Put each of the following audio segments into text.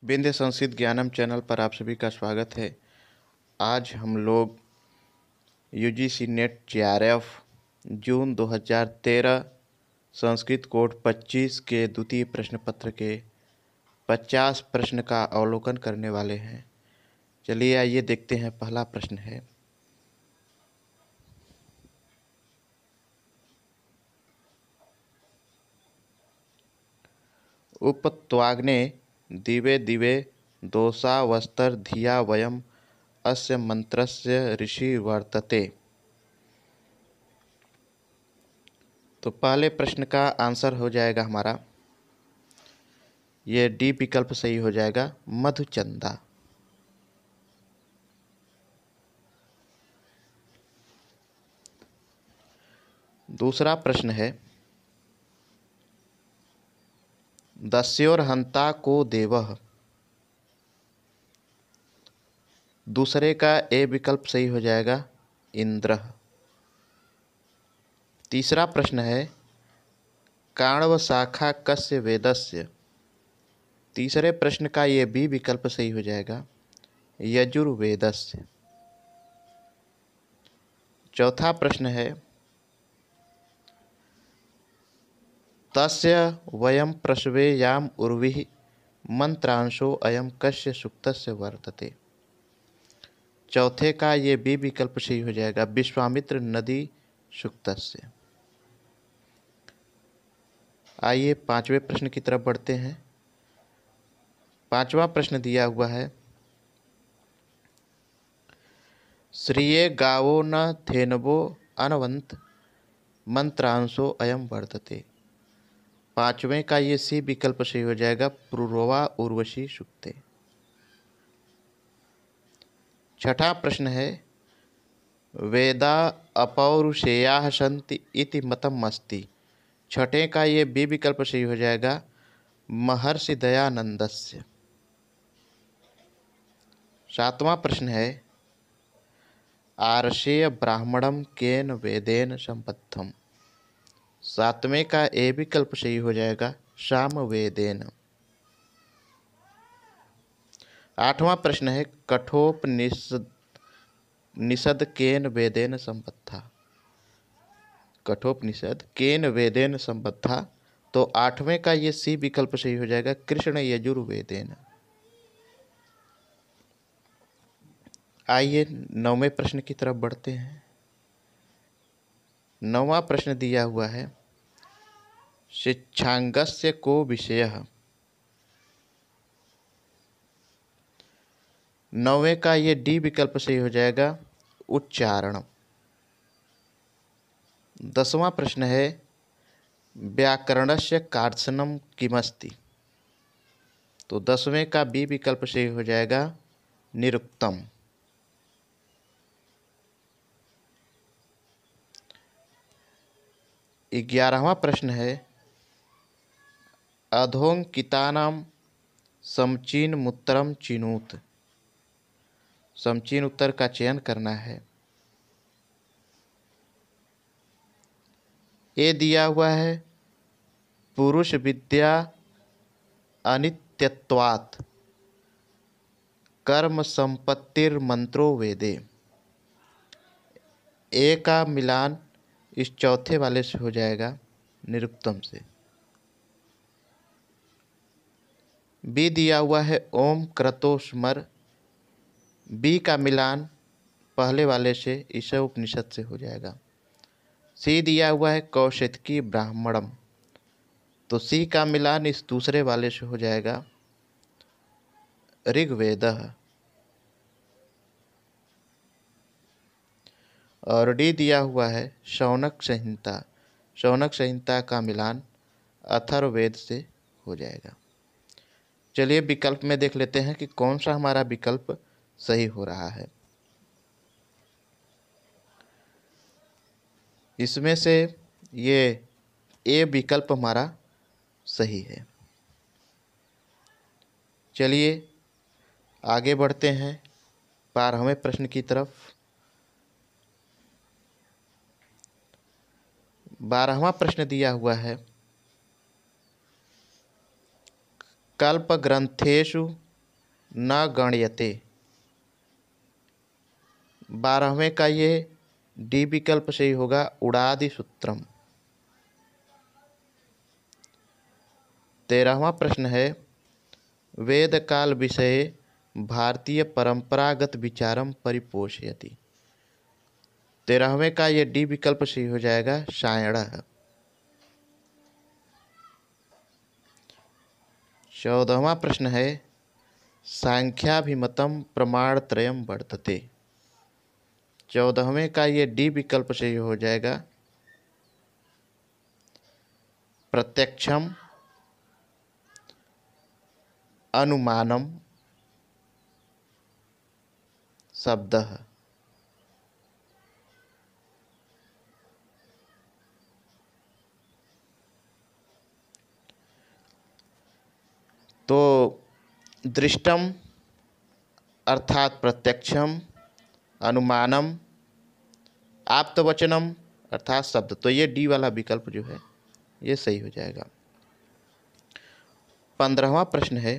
विंध्य संस्कृत ज्ञानम चैनल पर आप सभी का स्वागत है। आज हम लोग यूजीसी नेट जेआरएफ जून 2013 संस्कृत कोड 25 के द्वितीय प्रश्न पत्र के 50 प्रश्न का अवलोकन करने वाले हैं। चलिए आइए देखते हैं। पहला प्रश्न है, उपत्वाग्ने दिवे दिवे दोषा वस्तर धिया वयम अस्य मंत्रस्य ऋषि वर्तते। तो पहले प्रश्न का आंसर हो जाएगा हमारा, ये डी विकल्प सही हो जाएगा, मधुचंदा। दूसरा प्रश्न है, दस्योर्हंता को देवः। दूसरे का ए विकल्प सही हो जाएगा, इंद्र। तीसरा प्रश्न है, काण्व शाखा कस्य वेदस्य। तीसरे प्रश्न का ये बी विकल्प सही हो जाएगा, यजुर्वेदस्य। चौथा प्रश्न है, तस्य वयम प्रसवेयाम उर्विः मंत्रांशो अयम कस्य सूक्तस्य वर्तते। चौथे का ये बी विकल्प सही हो जाएगा, विश्वामित्र नदी सूक्तस्य। आइए पांचवें प्रश्न की तरफ बढ़ते हैं। पांचवा प्रश्न दिया हुआ है, श्रिये गावो न थेनवो अनवंत मंत्रांशो अयम वर्तते। पांचवें का ये सी विकल्प सही हो जाएगा, पुरुरवा उर्वशी सूक्ते। छठा प्रश्न है, वेदा अपौरुषेयाः सन्ति इति मतम अस्ति। छठे का ये बी विकल्प सही हो जाएगा, महर्षि दयानंदस्य। सातवां प्रश्न है, आर्षेय ब्राह्मणम केन वेदेन संबद्धम। सातवें का ए विकल्प सही हो जाएगा, सामवेदेन। आठवां प्रश्न है, कठोपनिषद निषद केन वेदेन संबद्धा। कठोपनिषद केन वेदेन संबद्धा। तो आठवें का ये सी विकल्प सही हो जाएगा, कृष्ण यजुर्वेदेन। आइए नौवें प्रश्न की तरफ बढ़ते हैं। नौवां प्रश्न दिया हुआ है, शिक्षांगस्य को विषयः। नौवें का ये डी विकल्प सही हो जाएगा, उच्चारण। दसवां प्रश्न है, व्याकरणस्य कार्त्सनम किमस्ति। तो दसवें का बी विकल्प सही हो जाएगा, निरुक्तम। 11वां प्रश्न है, अधोंकितानां समचीनमुत्तरम चिनूत। समचीन उत्तर का चयन करना है। ये दिया हुआ है, पुरुष विद्या अनित्यत्वात् कर्म संपत्तिर मंत्रो वेदे। ए का मिलान इस चौथे वाले से हो जाएगा, निरुक्तम से। बी दिया हुआ है, ओम क्रतो स्मर। बी का मिलान पहले वाले से ईशा उपनिषद से हो जाएगा। सी दिया हुआ है, कौशिकी ब्राह्मणम। तो सी का मिलान इस दूसरे वाले से हो जाएगा, ऋग्वेदः। और डी दिया हुआ है, शौनक संहिता। शौनक संहिता का मिलान अथर्ववेद से हो जाएगा। चलिए विकल्प में देख लेते हैं कि कौन सा हमारा विकल्प सही हो रहा है। इसमें से ये ए विकल्प हमारा सही है। चलिए आगे बढ़ते हैं 12वें प्रश्न की तरफ। 12वां प्रश्न दिया हुआ है, कल्प ग्रंथेषु न गण्यते। 12वें का ये डी विकल्प सही होगा, उड़ादि सूत्रम। 13वां प्रश्न है, वेद काल विषये भारतीय परंपरागत विचारम परिपोषयति। 13वें का ये डी विकल्प सही हो जाएगा, सायणः। 14वां प्रश्न है, सांख्याभिमतम प्रमाणत्रयम वर्तते। 14वें का ये डी विकल्प सही हो जाएगा, प्रत्यक्षम, अनुमानम, शब्दः। तो दृष्टम अर्थात प्रत्यक्षम, अनुमानम, आप्तवचनम अर्थात शब्द। तो ये डी वाला विकल्प जो है ये सही हो जाएगा। 15वां प्रश्न है,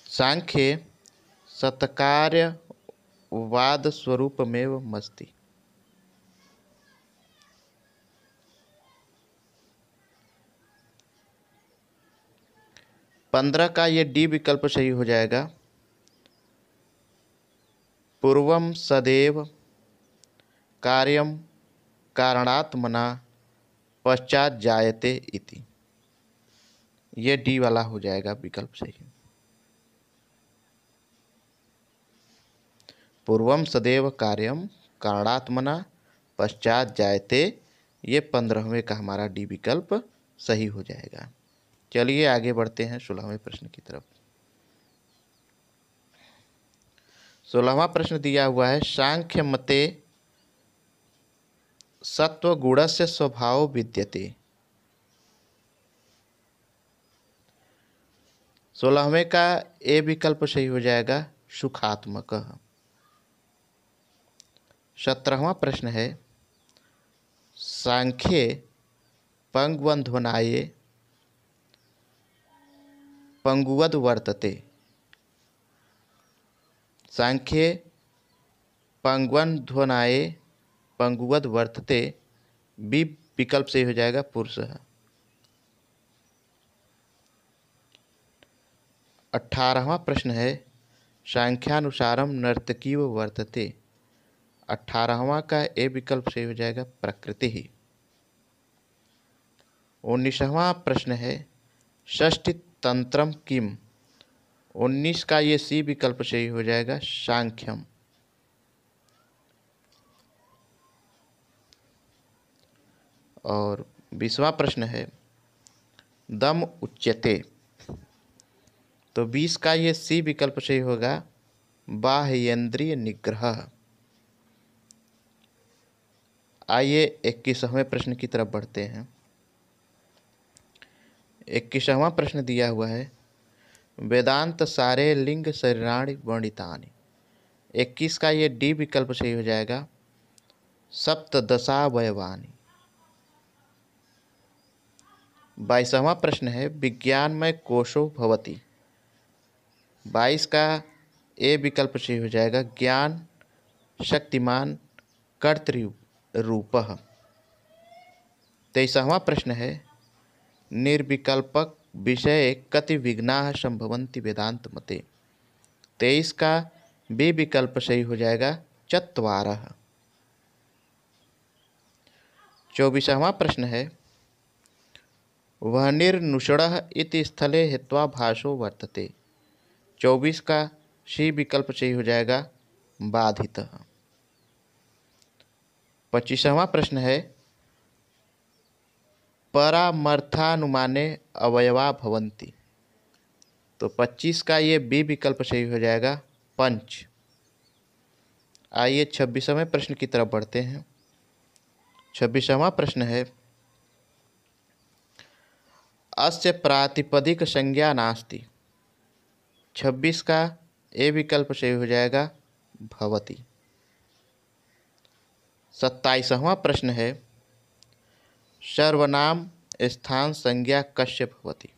सांख्ये सत्कार्यवाद स्वरूपमेवमस्ति। 15 का ये डी विकल्प सही हो जाएगा, पूर्वम सदैव कार्यम कारणात्मना पश्चात जायते इति। ये डी वाला हो जाएगा विकल्प सही। पूर्वम सदैव कार्यम कारणात्मना पश्चात जायते, ये 15वें का हमारा डी विकल्प सही हो जाएगा। चलिए आगे बढ़ते हैं 16वें प्रश्न की तरफ। 16वां प्रश्न दिया हुआ है, सांख्य मते सत्वगुणस्य स्वभाव विद्यते। 16वें का ए विकल्प सही हो जाएगा, सुखात्मक। 17वां प्रश्न है, सांख्ये पंगवध्वनाये पंगुवद वर्तते। सांख्ये पंगवध्वनाये पंगुवद वर्तते, बी विकल्प सही हो जाएगा, पुरुषः। 18वां प्रश्न है, सांख्यानुसारम नर्तकीव वर्तते। 18वां का ए विकल्प सही हो जाएगा, प्रकृति ही। 19वां प्रश्न है, षष्ठी तंत्रम किम। 19 का ये सी विकल्प सही हो जाएगा, सांख्यम। और 20वां प्रश्न है, दम उच्यते। तो 20 का ये सी विकल्प सही होगा, बाह्येंद्रिय निग्रह। आइए 21वें प्रश्न की तरफ बढ़ते हैं। 21वां प्रश्न दिया हुआ है, वेदांत सारे लिंग शरीराणि वर्णितानि। 21 का ये डी विकल्प सही हो जाएगा, सप्तदशावयवानि। 22वां प्रश्न है, विज्ञानमय कोशो भवति। 22 का ए विकल्प सही हो जाएगा, ज्ञान शक्तिमान कर्तृरूपः। 23वां प्रश्न है, निर्विकल्पक विषय कति विघ्नाः संभवन्ति वेदांत मते। 23 का बी विकल्प सही हो जाएगा, चत्वारः। 24वां प्रश्न है, वह्निर्नुषणः इति स्थले हित्वा भाषो वर्तते। 24 का सी विकल्प सही हो जाएगा, बाधितः। 25वां प्रश्न है, परामर्थानुमाने अवयवा भवन्ति। तो 25 का ये बी विकल्प सही हो जाएगा, पंच। आइए 26वें प्रश्न की तरफ बढ़ते हैं। 26वां प्रश्न है, अस्य प्रातिपदिक संज्ञा नास्ति। 26 का ए विकल्प सही हो जाएगा, भवति। 27वां प्रश्न है, सर्वनाम स्थान संज्ञा कस्य भवति।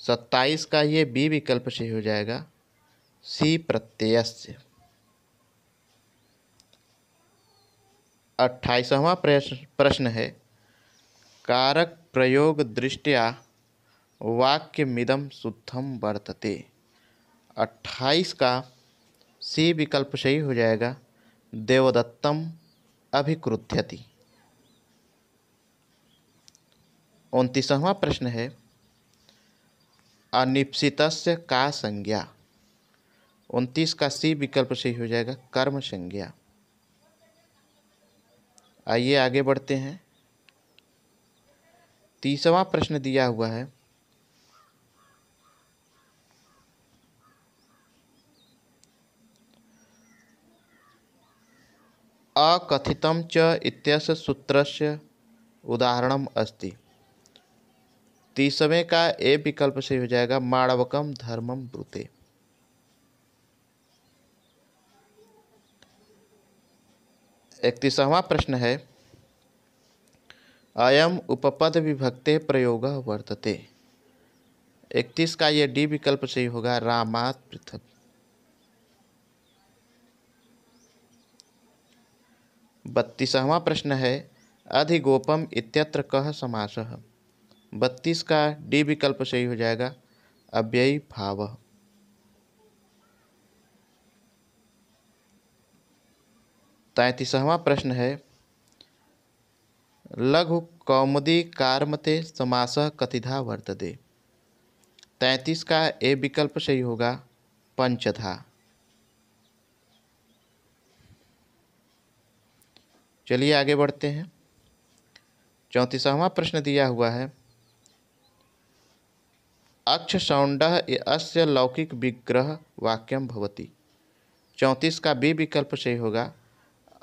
27 का ये बी विकल्प से हो जाएगा सी प्रत्ययस्य। 28वां प्रश्न है कारक प्रयोग दृष्ट्या वाक्यमिदं शुद्धं वर्तते। 28 का सी विकल्प सही हो जाएगा देवदत्तम अभिक्रुध्यति। 29वां प्रश्न है अनिप्सितस्य का संज्ञा। 29 का सी विकल्प सही हो जाएगा कर्म संज्ञा। आइए आगे बढ़ते हैं। 30वां प्रश्न दिया हुआ है अकथितं च इत्यस्य सूत्रस्य उदाहरणम् अस्ति। 30वें का ए विकल्प से हो जाएगा माणवकम धर्मम ब्रूते। 31वां प्रश्न है अयम उपपद विभक्ते प्रयोग वर्तते। 31 का ये डी विकल्प सही होगा रामात पृथक। 32वां प्रश्न है अधिगोपम इत्यत्र कः समासः। 32 का डी विकल्प सही हो जाएगा अव्ययी भाव। 33वां प्रश्न है लघु कौमुदी कार्मते समासः कतिधा वर्तते। 33 का ए विकल्प सही होगा पंचधा। चलिए आगे बढ़ते हैं। 34वां प्रश्न दिया हुआ है अक्ष सौंडः अस्य लौकिक विग्रह वाक्यम भवति। 34 का बी विकल्प सही होगा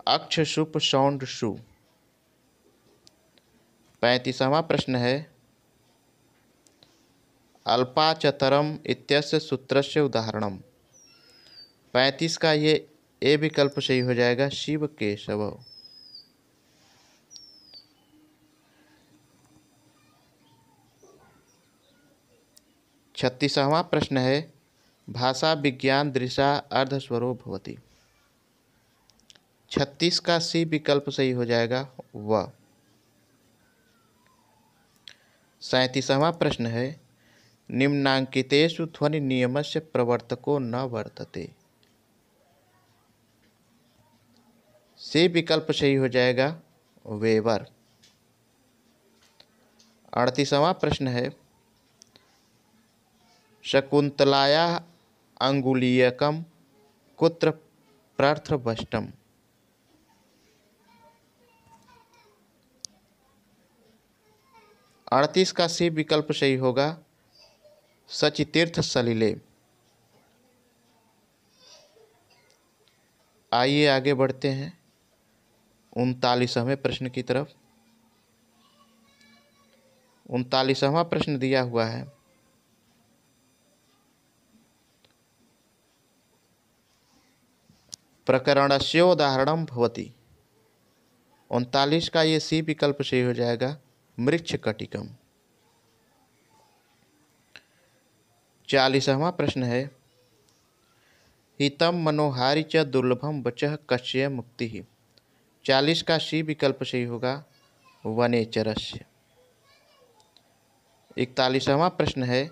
अक्ष सुप सौंड सु। 35वां प्रश्न है अल्पाचतरम इत्यस्य सूत्रस्य उदाहरणम। 35 का ये ए विकल्प सही हो जाएगा शिव केशव। 36वां प्रश्न है भाषा विज्ञान दृशा अर्धस्वरो भवति। 36 का सी विकल्प सही हो जाएगा व। 37वां प्रश्न है निम्नांकितेषु ध्वनि नियमस्य प्रवर्तको न वर्तते। सी विकल्प सही हो जाएगा वेबर। 38वां प्रश्न है शकुंतलाया अंगुलीयकम कुत्र प्रार्थवष्टम। 38 का सी विकल्प सही होगा सचितीर्थ सलिले। आइए आगे बढ़ते हैं 39वें प्रश्न की तरफ। 39वां प्रश्न दिया हुआ है प्रकरणस्य उदाहरणं भवति। 39 का ये सी विकल्प सही हो जाएगा मृच्छकटिकम। 40वां प्रश्न है हितम मनोहारी च दुर्लभम वचः कस्य मुक्ति। 40 का सी विकल्प सही होगा वनेचरस्य। 41वां प्रश्न है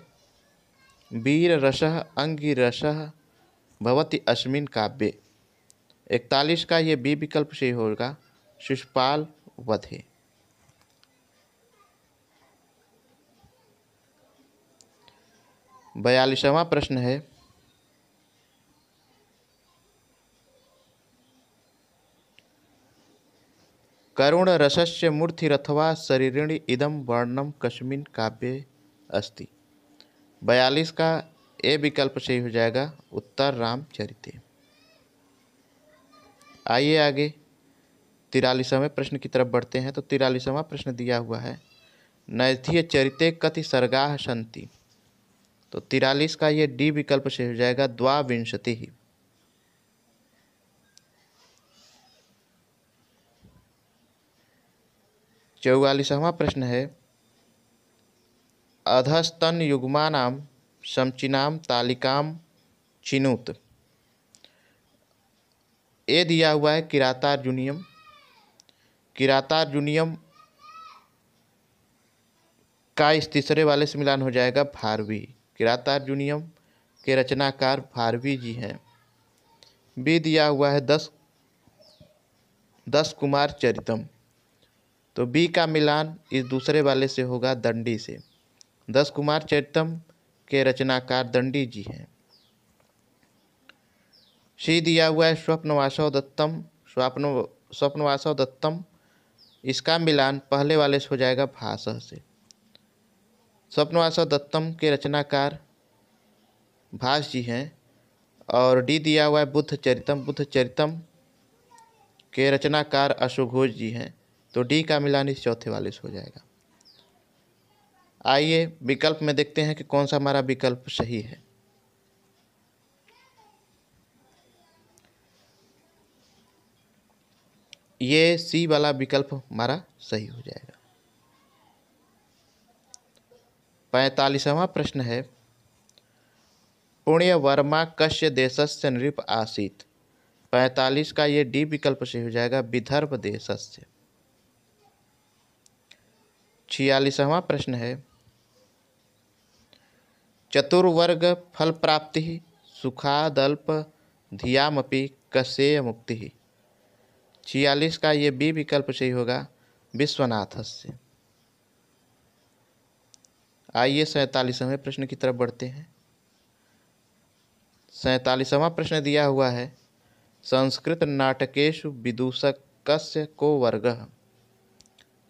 वीर रसः अंगिरसः भवति अस्मिन् काव्ये। 41 का ये बी विकल्प सही होगा शिशुपाल वधे। 42वां प्रश्न है करुण रसस्य मूर्तिरथवा शरीरिणी इदं वर्णम कस्मिन् काव्ये अस्ति। 42 का ए विकल्प सही हो जाएगा उत्तर रामचरिते। आइए आगे 43वें प्रश्न की तरफ बढ़ते हैं। तो 43वां प्रश्न दिया हुआ है नैथीय चरिते कति सर्गाः सन्ति। तो 43 का ये डी विकल्प से हो जाएगा द्वाविंशति ही। 44वां प्रश्न है अधस्तन युग्मानां समचिनां तालिकां चिनुत। ये दिया हुआ है किरातार्जुनीयम। किरातार्जुनीयम का इस तीसरे वाले से मिलान हो जाएगा भारवी। किरातार्जुनीयम के रचनाकार भारवी जी हैं। बी दिया हुआ है दस कुमार चरितम। तो बी का मिलान इस दूसरे वाले से होगा दंडी से। 10 कुमार चरितम के रचनाकार दंडी जी हैं। सी दिया हुआ है स्वप्नवासव दत्तम। स्वप्नवासव दत्तम, इसका मिलान पहले वाले से हो जाएगा भाषा से। स्वप्नवासव दत्तम के रचनाकार भास जी हैं। और डी दिया हुआ है बुद्ध चरितम। बुद्ध चरितम के रचनाकार अशोघोष जी हैं। तो डी का मिलान इस चौथे वाले से हो जाएगा। आइए विकल्प में देखते हैं कि कौन सा हमारा विकल्प सही है। ये सी वाला विकल्प हमारा सही हो जाएगा। 45वां प्रश्न है पुण्यवर्मा कस्य देशस्य नृप आसीत्। 45 का ये डी विकल्प से हो जाएगा विदर्भ देशस्य। 46वां प्रश्न है चतुर्वर्ग फल प्राप्ति सुखादल्प धियामपि कस्येय मुक्ति। 46 का ये बी विकल्प सही होगा विश्वनाथस्य। आइए 47वें प्रश्न की तरफ बढ़ते हैं। 47वां प्रश्न दिया हुआ है संस्कृत नाटकेषु विदूषकस्य को वर्गः।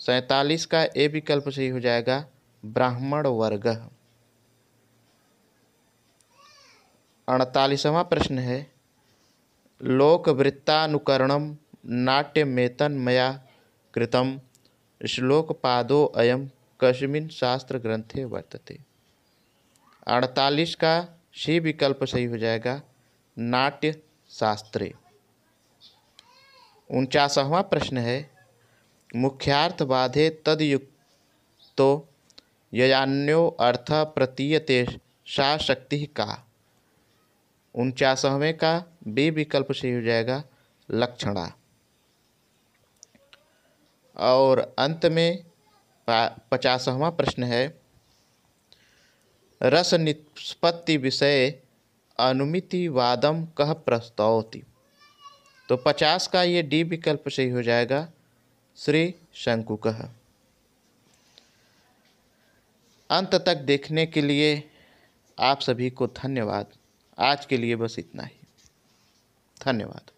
47 का ए विकल्प सही हो जाएगा ब्राह्मण वर्गः। 48वां प्रश्न है लोकवृत्तानुकरणं नाट्यमेतन् मया कृतं श्लोकपादो अयं कस्मिन् शास्त्रग्रंथे वर्तते। 48 का सी विकल्प सही हो जाएगा नाट्य शास्त्रे। 49वां प्रश्न है मुख्यार्थवादे तदयुक्तो ययान्यो अर्थ प्रतीयते सा शक्ति का। 49वें का बी विकल्प सही हो जाएगा लक्षणा। और अंत में 50वां प्रश्न है रस निष्पत्ति विषय अनुमितिवादम कह प्रस्तौति। तो 50 का ये डी विकल्प सही हो जाएगा श्री शंकुकः। अंत तक देखने के लिए आप सभी को धन्यवाद। आज के लिए बस इतना ही। धन्यवाद।